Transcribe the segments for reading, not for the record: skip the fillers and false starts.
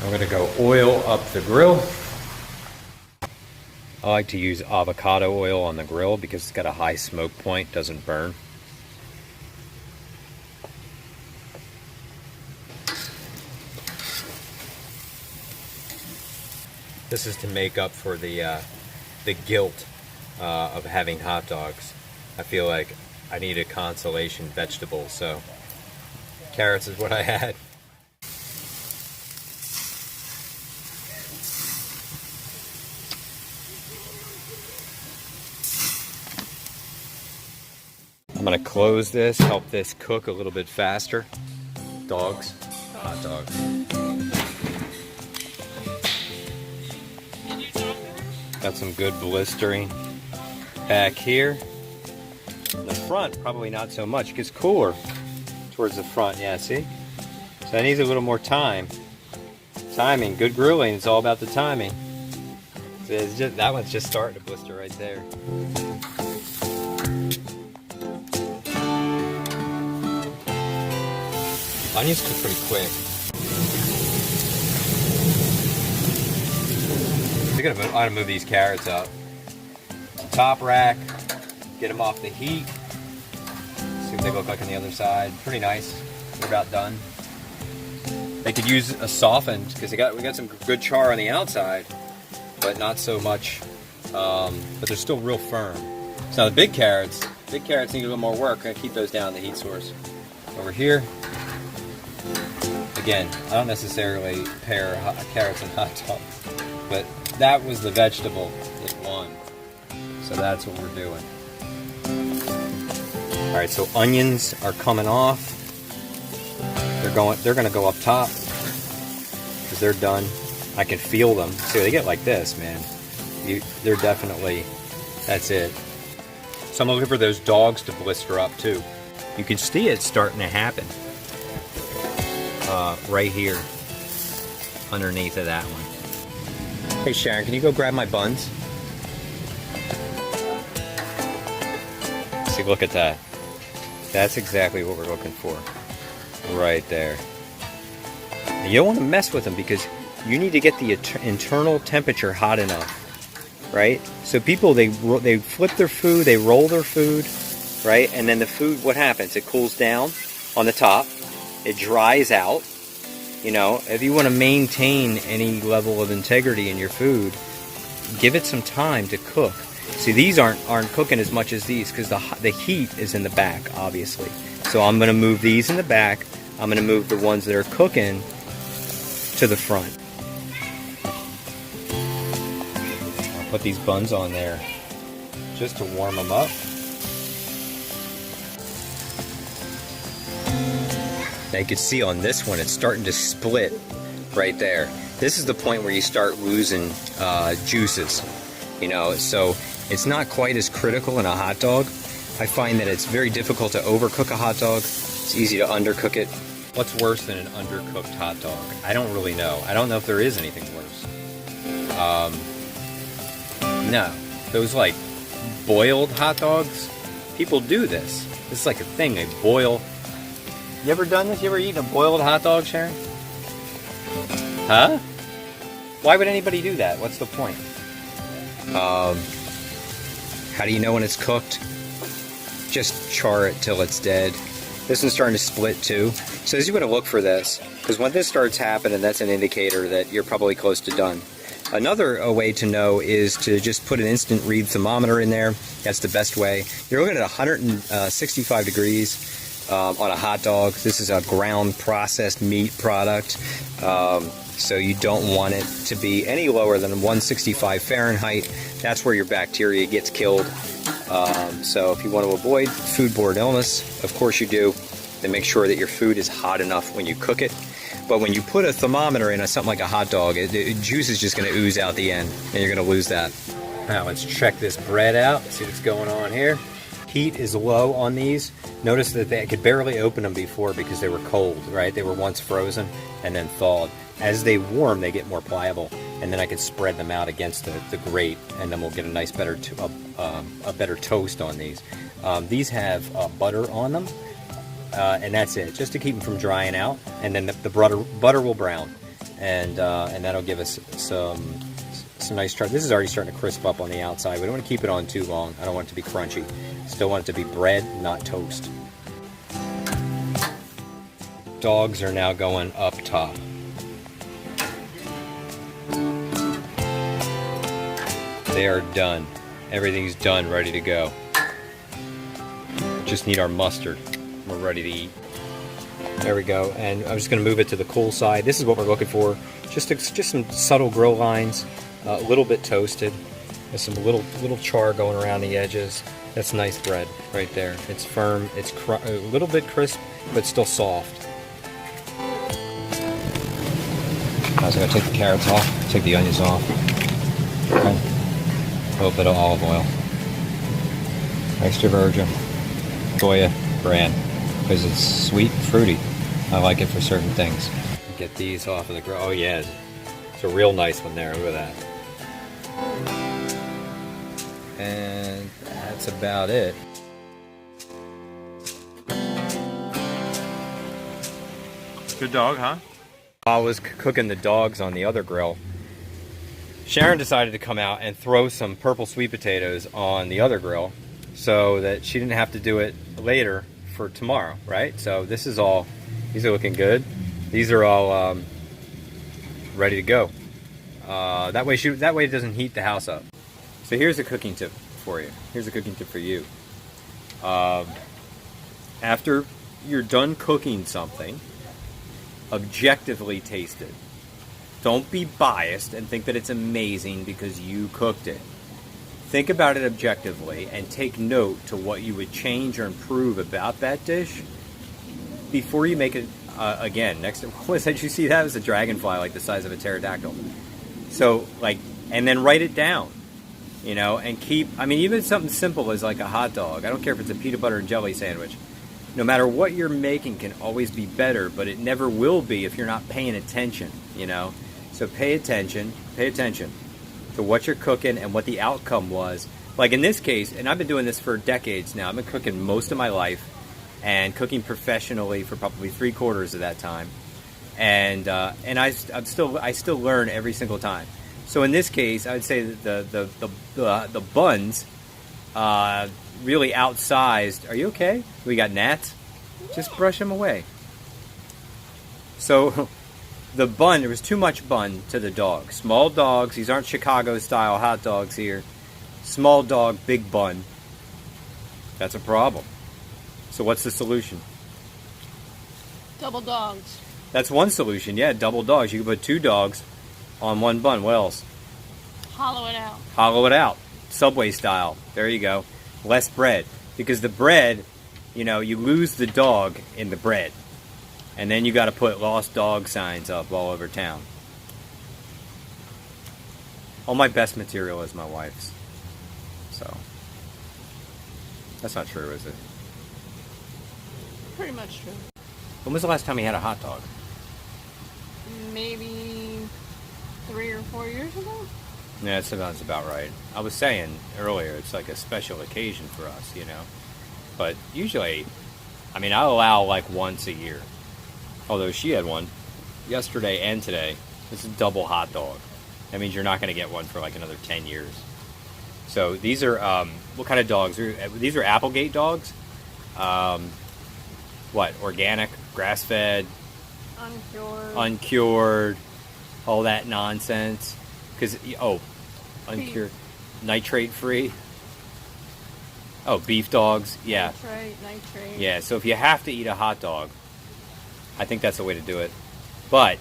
I'm gonna go oil up the grill. I like to use avocado oil on the grill because it's got a high smoke point, doesn't burn. This is to make up for the guilt of having hot dogs. I feel like I need a consolation vegetable, so carrots is what I had. I'm gonna close this, help this cook a little bit faster. Dogs, hot dogs. Got some good blistering back here. In the front, probably not so much. It gets cooler towards the front, yeah, see? So that needs a little more time. Timing, good grilling, it's all about the timing. So it's just, that one's just starting to blister right there. Onions cook pretty quick. I gotta move these carrots up. Top rack, get them off the heat. See what they look like on the other side. Pretty nice. They're about done. They could use a softened because we got some good char on the outside, but not so much. But they're still real firm. So now the big carrots need a little more work. I'm gonna keep those down in the heat source. Over here. Again, I don't necessarily pair carrots and hot dogs, but that was the vegetable that won. So that's what we're doing. All right, so onions are coming off. They're gonna go up top because they're done. I can feel them. See, they get like this, man. They're definitely, that's it. So I'm looking for those dogs to blister up too. You can see it starting to happen. Right here, underneath of that one. Hey Sharon, can you go grab my buns? See, look at that. That's exactly what we're looking for. Right there. And you don't want to mess with them because you need to get the internal temperature hot enough, right? So people, they flip their food, they roll their food, right? And then the food, what happens? It cools down on the top. It dries out. You know, if you want to maintain any level of integrity in your food, give it some time to cook. See, these aren't cooking as much as these because the heat is in the back, obviously. So I'm going to move these in the back. I'm going to move the ones that are cooking to the front. I'll put these buns on there just to warm them up. Now you can see on this one, it's starting to split right there. This is the point where you start losing juices, you know, so it's not quite as critical in a hot dog. I find that it's very difficult to overcook a hot dog. It's easy to undercook it. What's worse than an undercooked hot dog? I don't really know. I don't know if there is anything worse. No, those like boiled hot dogs, people do this. This is like a thing, they boil. You ever done this? You ever eaten a boiled hot dog, Sharon? Huh? Why would anybody do that? What's the point? How do you know when it's cooked? Just char it till it's dead. This one's starting to split too. So you want to look for this, because when this starts happening, that's an indicator that you're probably close to done. Another way to know is to just put an instant read thermometer in there. That's the best way. You're looking at 165 degrees. On a hot dog. This is a ground processed meat product, so you don't want it to be any lower than 165 Fahrenheit. That's where your bacteria gets killed. So if you want to avoid foodborne illness, of course you do, then make sure that your food is hot enough when you cook it. But when you put a thermometer in something like a hot dog, juice is just going to ooze out the end, and you're going to lose that. Now let's check this bread out, see what's going on here. Heat is low on these. Notice that I could barely open them before because they were cold, right? They were once frozen and then thawed. As they warm, they get more pliable, and then I can spread them out against the grate, and then we'll get a nice, better toast on these. These have butter on them, and that's it, just to keep them from drying out, and then the butter will brown. and that'll give us some nice char. This is already starting to crisp up on the outside. We don't want to keep it on too long. I don't want it to be crunchy. Still want it to be bread, not toast. Dogs are now going up top. They are done. Everything's done, ready to go. Just need our mustard. We're ready to eat. There we go. And I'm just going to move it to the cool side. This is what we're looking for. Just some subtle grill lines, a little bit toasted. There's some little char going around the edges. That's nice bread right there. It's firm. It's a little bit crisp, but still soft. I was going to take the carrots off, take the onions off. Okay. A little bit of olive oil. Extra virgin Goya brand, because it's sweet and fruity. I like it for certain things. Get these off of the grill. Oh yeah, it's a real nice one there. Look at that. And that's about it. Good dog, huh? I was cooking the dogs on the other grill. Sharon decided to come out and throw some purple sweet potatoes on the other grill so that she didn't have to do it later for tomorrow, right? So this is all, these are looking good. These are all ready to go. That way it doesn't heat the house up. So here's a cooking tip for you. Here's a cooking tip for you. After you're done cooking something, objectively taste it. Don't be biased and think that it's amazing because you cooked it. Think about it objectively and take note to what you would change or improve about that dish before you make it again. Next, what did you see? That was a dragonfly like the size of a pterodactyl. So, and then write it down, and even something simple as like a hot dog. I don't care if it's a peanut butter and jelly sandwich. No matter what you're making can always be better, but it never will be if you're not paying attention, So pay attention to what you're cooking and what the outcome was. Like in this case, and I've been doing this for decades now. I've been cooking most of my life and cooking professionally for probably 3/4 of that time. And I still learn every single time. So in this case, I would say that the buns really outsized. Are you okay? We got gnats? Just brush them away. So the bun, there was too much bun to the dog. Small dogs, these aren't Chicago style hot dogs here. Small dog, big bun. That's a problem. So what's the solution? Double dogs. That's one solution, yeah, double dogs. You can put 2 dogs on 1 bun. What else? Hollow it out. Hollow it out. Subway style. There you go. Less bread. Because the bread, you lose the dog in the bread. And then you got to put lost dog signs up all over town. All my best material is my wife's. So, that's not true, is it? Pretty much true. When was the last time you had a hot dog? Maybe 3 or 4 years ago? Yeah, that's about right. I was saying earlier, it's like a special occasion for us, But usually, I'll allow like once a year. Although she had one yesterday and today. This is a double hot dog. That means you're not going to get one for like another 10 years. So these are, what kind of dogs? These are Applegate dogs. Organic, grass-fed, uncured, all that nonsense. Because, uncured, nitrate-free. Oh, beef dogs, yeah. Nitrate. Yeah, so if you have to eat a hot dog, I think that's the way to do it. But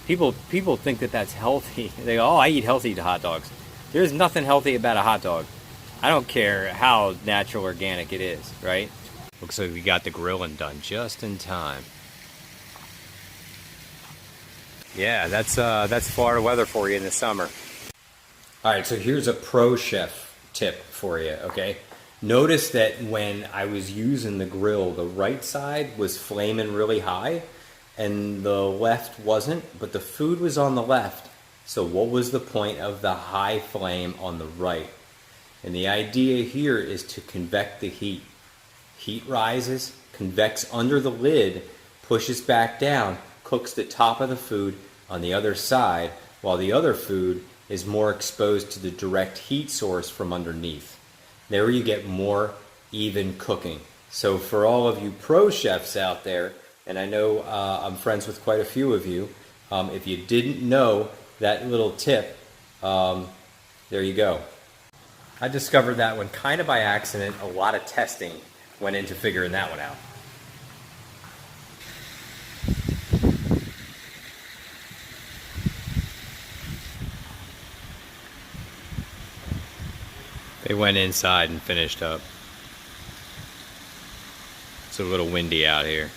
people think that that's healthy. They go, I eat healthy hot dogs. There's nothing healthy about a hot dog. I don't care how natural organic it is, right? Looks like we got the grilling done just in time. Yeah, that's Florida weather for you in the summer. All right, so here's a pro chef tip for you, okay? Notice that when I was using the grill, the right side was flaming really high and the left wasn't, but the food was on the left. So what was the point of the high flame on the right? And the idea here is to convect the heat. Heat rises, convects under the lid, pushes back down, cooks the top of the food on the other side, while the other food is more exposed to the direct heat source from underneath. There you get more even cooking. So for all of you pro chefs out there, and I know I'm friends with quite a few of you, if you didn't know that little tip, there you go. I discovered that one kind of by accident. A lot of testing went into figuring that one out. They went inside and finished up. It's a little windy out here.